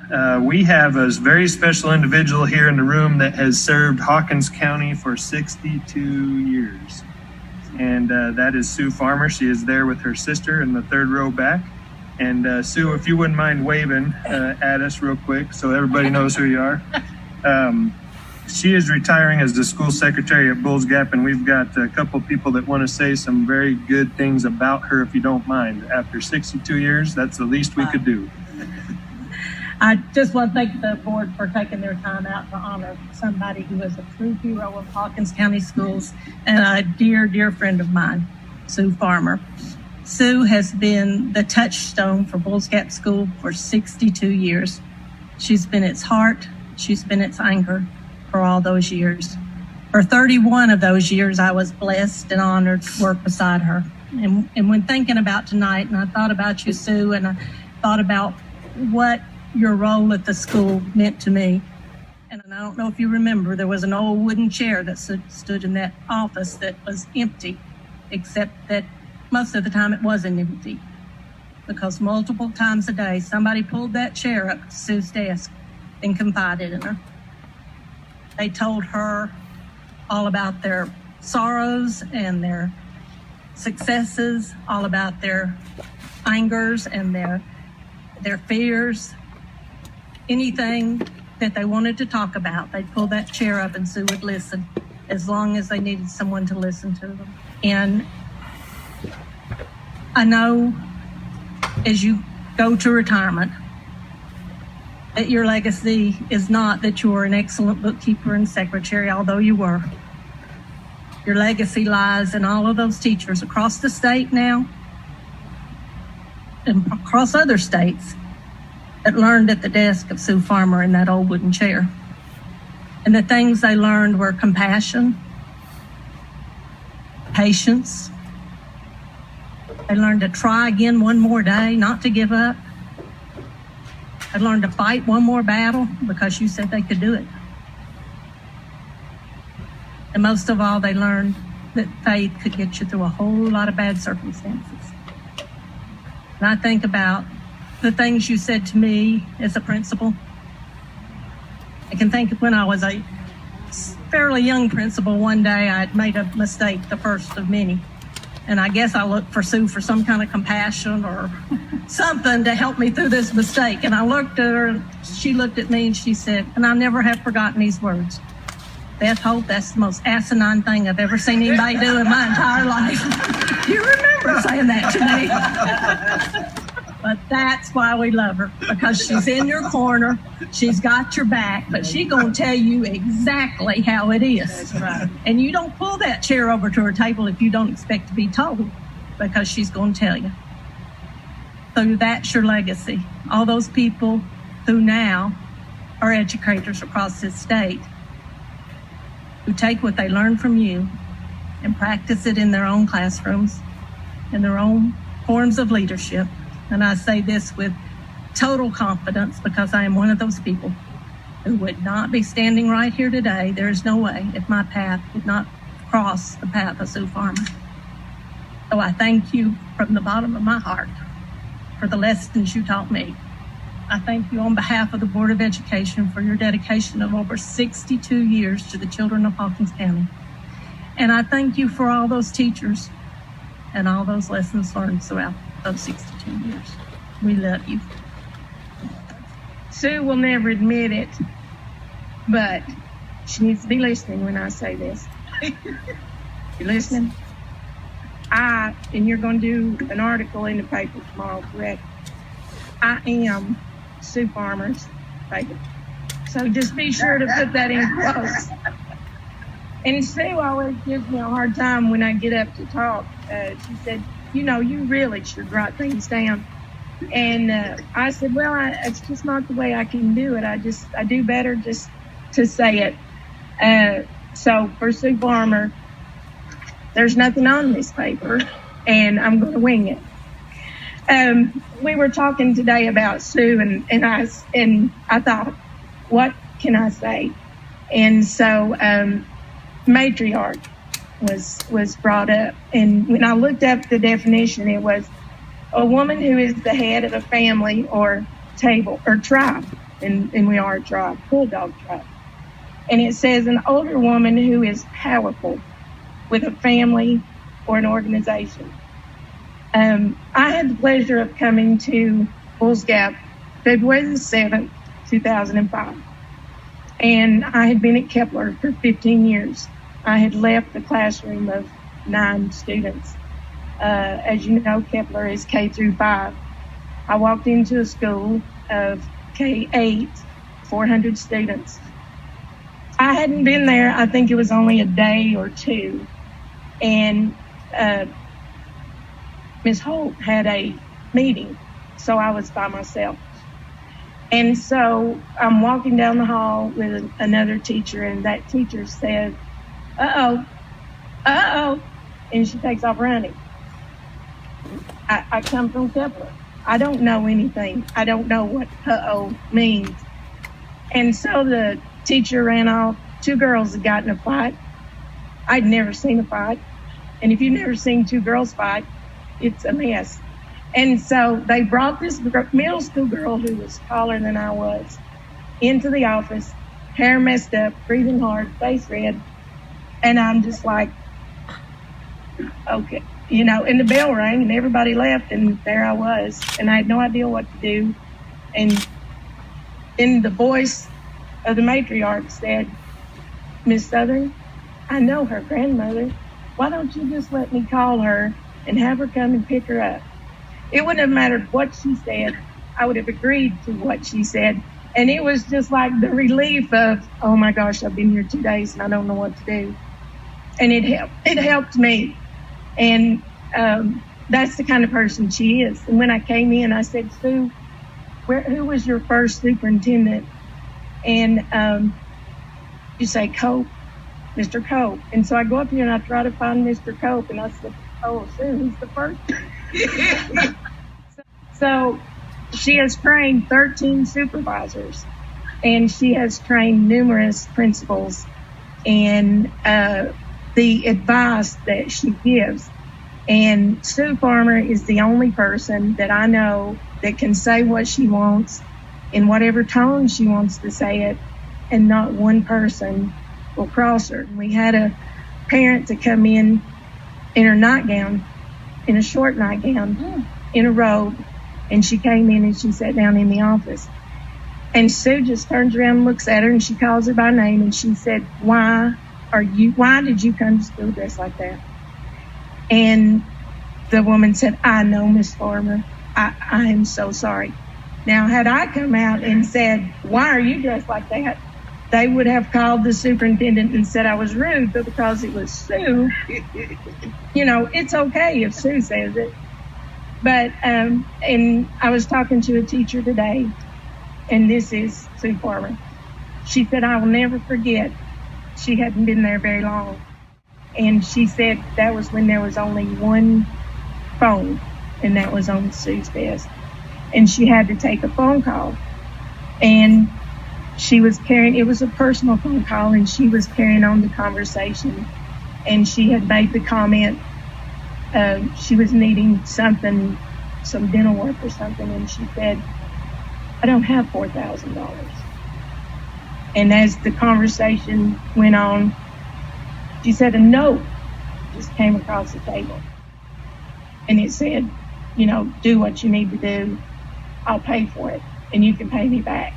We have a very special individual here in the room that has served Hawkins County for 62 years. And that is Sue Farmer. She is there with her sister in the third row back. And Sue, if you wouldn't mind waving at us real quick so everybody knows who you are. She is retiring as the school secretary at Bulls Gap, and we've got a couple people that want to say some very good things about her, if you don't mind. After 62 years, that's the least we could do. I just want to thank the board for taking their time out to honor somebody who is a true hero of Hawkins County Schools and a dear, dear friend of mine, Sue Farmer. Sue has been the touchstone for Bulls Gap School for 62 years. She's been its heart. She's been its anchor for all those years. For 31 of those years, I was blessed and honored to work beside her. And when thinking about tonight, and I thought about you, Sue, and I thought about what your role at the school meant to me. And I don't know if you remember, there was an old wooden chair that stood in that office that was empty, except that most of the time it wasn't empty, because multiple times a day, somebody pulled that chair up to Sue's desk and confided in her. They told her all about their sorrows and their successes, all about their angers and their fears. Anything that they wanted to talk about, they'd pull that chair up and Sue would listen as long as they needed someone to listen to them. And I know as you go to retirement, that your legacy is not that you were an excellent bookkeeper and secretary, although you were. Your legacy lies in all of those teachers across the state now and across other states that learned at the desk of Sue Farmer in that old wooden chair. And the things they learned were compassion, patience. They learned to try again one more day, not to give up. They learned to fight one more battle because you said they could do it. And most of all, they learned that faith could get you through a whole lot of bad circumstances. And I think about the things you said to me as a principal. I can think of when I was a fairly young principal, one day I'd made a mistake, the first of many. And I guess I looked for Sue for some kind of compassion or something to help me through this mistake. And I looked at her, and she looked at me and she said, and I never have forgotten these words, "Beth Holt, that's the most asinine thing I've ever seen anybody do in my entire life." You remember saying that to me. But that's why we love her, because she's in your corner, she's got your back, but she's gonna tell you exactly how it is. That's right. And you don't pull that chair over to her table if you don't expect to be told, because she's gonna tell you. So that's your legacy. All those people who now are educators across this state, who take what they learn from you and practice it in their own classrooms, in their own forms of leadership. And I say this with total confidence because I am one of those people who would not be standing right here today. There is no way if my path did not cross the path of Sue Farmer. So I thank you from the bottom of my heart for the lessons you taught me. I thank you on behalf of the Board of Education for your dedication of over 62 years to the children of Hawkins County. And I thank you for all those teachers and all those lessons learned throughout those 62 years. We love you. Sue will never admit it, but she needs to be listening when I say this. You listening? And you're going to do an article in the paper tomorrow, correct? I am Sue Farmer's favorite. So just be sure to put that in quotes. And Sue always gives me a hard time when I get up to talk. She said, you know, you really should write things down. And I said, well, it's just not the way I can do it. I do better just to say it. So for Sue Farmer, there's nothing on this paper, and I'm going to wing it. We were talking today about Sue, and I thought, what can I say? And so matriarch was brought up, and when I looked up the definition, it was a woman who is the head of a family or table or tribe. and we are a tribe, bulldog tribe. And it says an older woman who is powerful with a family or an organization. I had the pleasure of coming to Bulls Gap February the 7th, 2005. And I had been at Kepler for 15 years. I had left the classroom of 9 students. As you know, Kepler is K through 5. I walked into a school of K8, 400 students. I hadn't been there, I think it was only a day or two. And Ms. Holt had a meeting, so I was by myself. And so I'm walking down the hall with another teacher, and that teacher said, uh-oh, and she takes off running. I come from Kepler. I don't know anything. I don't know what uh-oh means. And so the teacher ran off. 2 girls had gotten a fight. I'd never seen a fight. And if you've never seen 2 girls fight, it's a mess. And so they brought this middle school girl who was taller than I was into the office, hair messed up, breathing hard, face red. And I'm just like, okay, you know, and the bell rang and everybody left and there I was. And I had no idea what to do. And then the voice of the matriarch said, Miss Southern, I know her grandmother. Why don't you just let me call her and have her come and pick her up? It wouldn't have mattered what she said. I would have agreed to what she said. And it was just like the relief of, oh my gosh, I've been here 2 days and I don't know what to do. And it helped me. And that's the kind of person she is. And when I came in, I said, Sue, who was your first superintendent? And you say, Cope, Mr. Cope. And so I go up here and I try to find Mr. Cope. And I said, oh, Sue, who's the first? So she has trained 13 supervisors, and she has trained numerous principals, and the advice that she gives. And Sue Farmer is the only person that I know that can say what she wants in whatever tone she wants to say it, and not one person will cross her. We had a parent to come in her nightgown, in a short nightgown, in a robe, and she came in and she sat down in the office. And Sue just turns around and looks at her and she calls her by name and she said, why did you come to school dressed like that? And the woman said, I know, Miss Farmer. I am so sorry. Now, had I come out and said, why are you dressed like that? They would have called the superintendent and said I was rude, but because it was Sue, you know, it's okay if Sue says it. But, and I was talking to a teacher today, and this is Sue Farmer. She said, I will never forget. She hadn't been there very long. And she said that was when there was only one phone, and that was on Sue's desk. And she had to take a phone call. And she was carrying, it was a personal phone call, and she was carrying on the conversation. And she had made the comment, she was needing something, some dental work or something, and she said, I don't have $4,000. And as the conversation went on, she said a note just came across the table. And it said, you know, do what you need to do. I'll pay for it, and you can pay me back.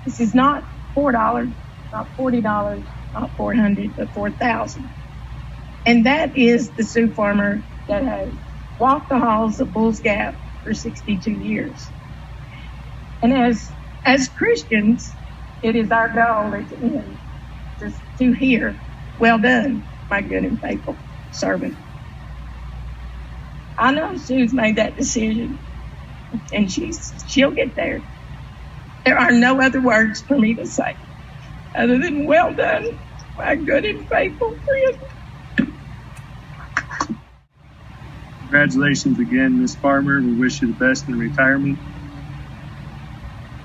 This is not $4, not $40, not $400, but $4,000. And that is the Sue Farmer that has walked the halls of Bulls Gap for 62 years. And as Christians, it is our goal at the end just to hear, well done, my good and faithful servant. I know Sue's made that decision, and she'll get there. There are no other words for me to say other than well done, my good and faithful friend. Congratulations again, Ms. Farmer. We wish you the best in retirement.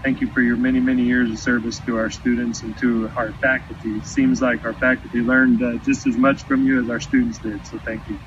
Thank you for your many, many years of service to our students and to our faculty. It seems like our faculty learned just as much from you as our students did, so thank you.